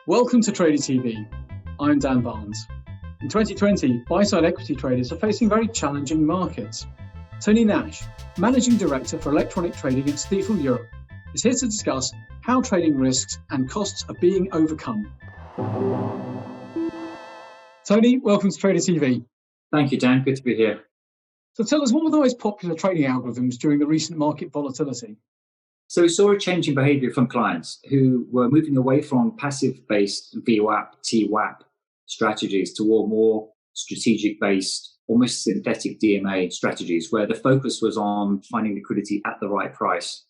Welcome to Trader TV. I'm Dan Barnes. In 2020, buy-side equity traders are facing very challenging markets. Tony Nash, Managing Director for Electronic Trading at Stifel Europe, is here to discuss how trading risks and costs are being overcome. Tony, welcome to Trader TV. Thank you, Dan. Good to be here. So tell us, what were the most popular trading algorithms during the recent market volatility? So we saw a change in behavior from clients who were moving away from passive-based VWAP, TWAP strategies toward more strategic-based, almost synthetic DMA strategies, where the focus was on finding liquidity at the right price.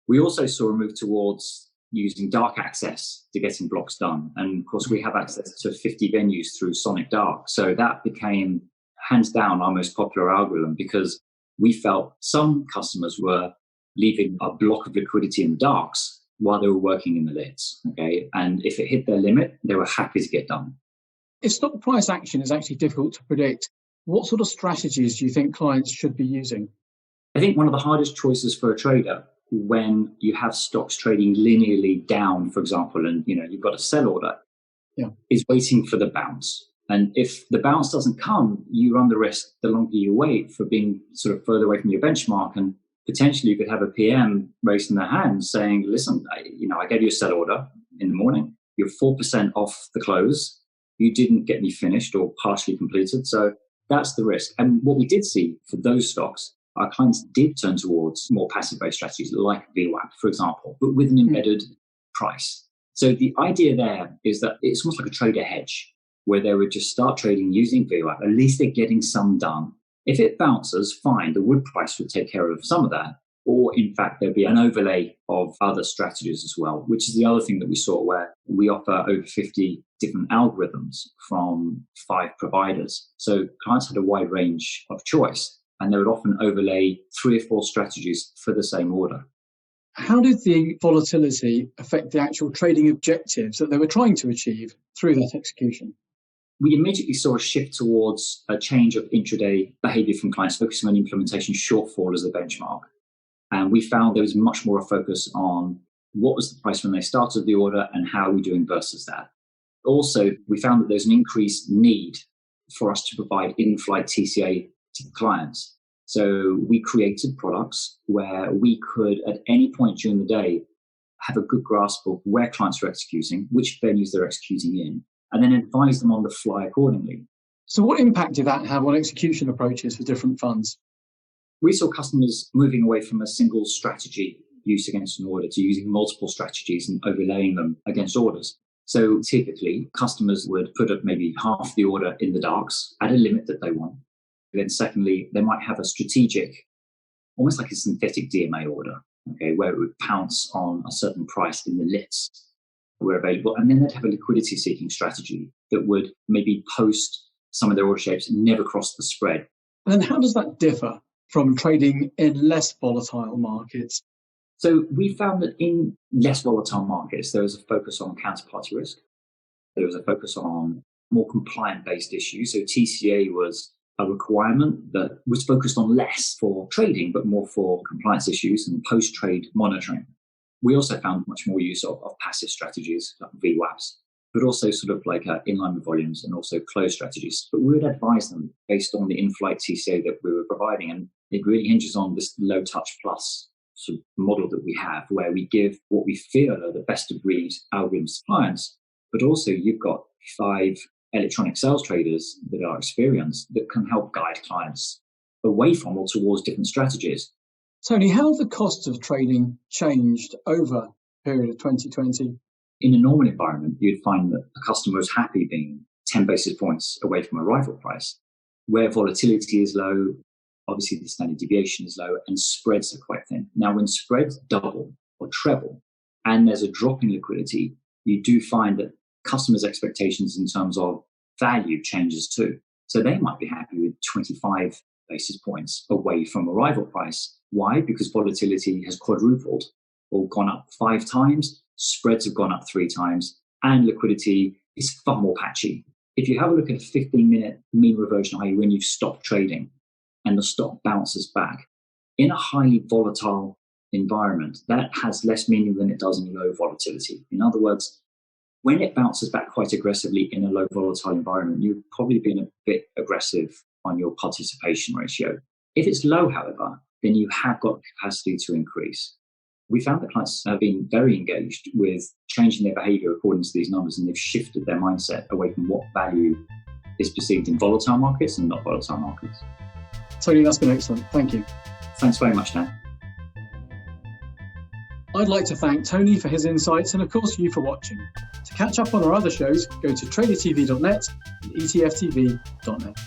We also saw a move towards using dark access to getting blocks done. And of course, we have access to 50 venues through Sonic Dark. So that became, hands down, our most popular algorithm, because we felt some customers were leaving a block of liquidity in the darks while they were working in the lids. Okay, and if it hit their limit, they were happy to get done. If stock price action is actually difficult to predict, what sort of strategies do you think clients should be using? I think one of the hardest choices for a trader when you have stocks trading linearly down, for example, and you've got a sell order, is waiting for the bounce. And if the bounce doesn't come, you run the risk, the longer you wait, for being sort of further away from your benchmark, and potentially you could have a PM raising their hand saying, listen, I gave you a sell order in the morning. You're 4% off the close. You didn't get me finished or partially completed. So that's the risk. And what we did see for those stocks, our clients did turn towards more passive-based strategies like VWAP, for example, but with an embedded price. So the idea there is that it's almost like a trader hedge, where they would just start trading using VWAP. At least they're getting some done. If it bounces, fine, the wood price would take care of some of that. Or in fact, there'd be an overlay of other strategies as well, which is the other thing that we saw, where we offer over 50 different algorithms from 5 providers. So clients had a wide range of choice, and they would often overlay 3 or 4 strategies for the same order. How did the volatility affect the actual trading objectives that they were trying to achieve through that execution? We immediately saw a shift towards a change of intraday behavior from clients, focusing on implementation shortfall as the benchmark. And we found there was much more a focus on what was the price when they started the order and how are we doing versus that. Also, we found that there's an increased need for us to provide in-flight TCA to clients. So we created products where we could, at any point during the day, have a good grasp of where clients are executing, which venues they're executing in, and then advise them on the fly accordingly. So what impact did that have on execution approaches for different funds? We saw customers moving away from a single strategy used against an order to using multiple strategies and overlaying them against orders. So typically, customers would put up maybe half the order in the darks at a limit that they want. Then secondly, they might have a strategic, almost like a synthetic DMA order, where it would pounce on a certain price in the lids were available. And then they'd have a liquidity seeking strategy that would maybe post some of their order shapes and never cross the spread. And then how does that differ from trading in less volatile markets? So we found that in less volatile markets, there was a focus on counterparty risk. There was a focus on more compliant-based issues. So TCA was a requirement that was focused on less for trading, but more for compliance issues and post-trade monitoring. We also found much more use of passive strategies like VWAPs, but also sort of like in-line with volumes and also close strategies. But we would advise them based on the in-flight TCA that we were providing. And it really hinges on this low-touch plus sort of model that we have, where we give what we feel are the best of breed algorithms to clients, but also you've got 5 electronic sales traders that are experienced that can help guide clients away from or towards different strategies. Tony, how have the costs of trading changed over the period of 2020? In a normal environment, you'd find that a customer is happy being 10 basis points away from a rival price. Where volatility is low, obviously the standard deviation is low, and spreads are quite thin. Now, when spreads double or treble and there's a drop in liquidity, you do find that customers' expectations in terms of value changes too. So they might be happy with 25 basis points away from a rival price. Why? Because volatility has quadrupled or gone up 5 times, spreads have gone up 3 times, and liquidity is far more patchy. If you have a look at a 15-minute mean reversion, i.e. when you've stopped trading and the stock bounces back, in a highly volatile environment, that has less meaning than it does in low volatility. In other words, when it bounces back quite aggressively in a low volatile environment, you've probably been a bit aggressive on your participation ratio. If it's low, however, then you have got capacity to increase. We found that clients have been very engaged with changing their behavior according to these numbers, and they've shifted their mindset away from what value is perceived in volatile markets and not volatile markets. Tony, that's been excellent. Thank you. Thanks very much, Dan. I'd like to thank Tony for his insights and, of course, you for watching. To catch up on our other shows, go to tradertv.net and etftv.net.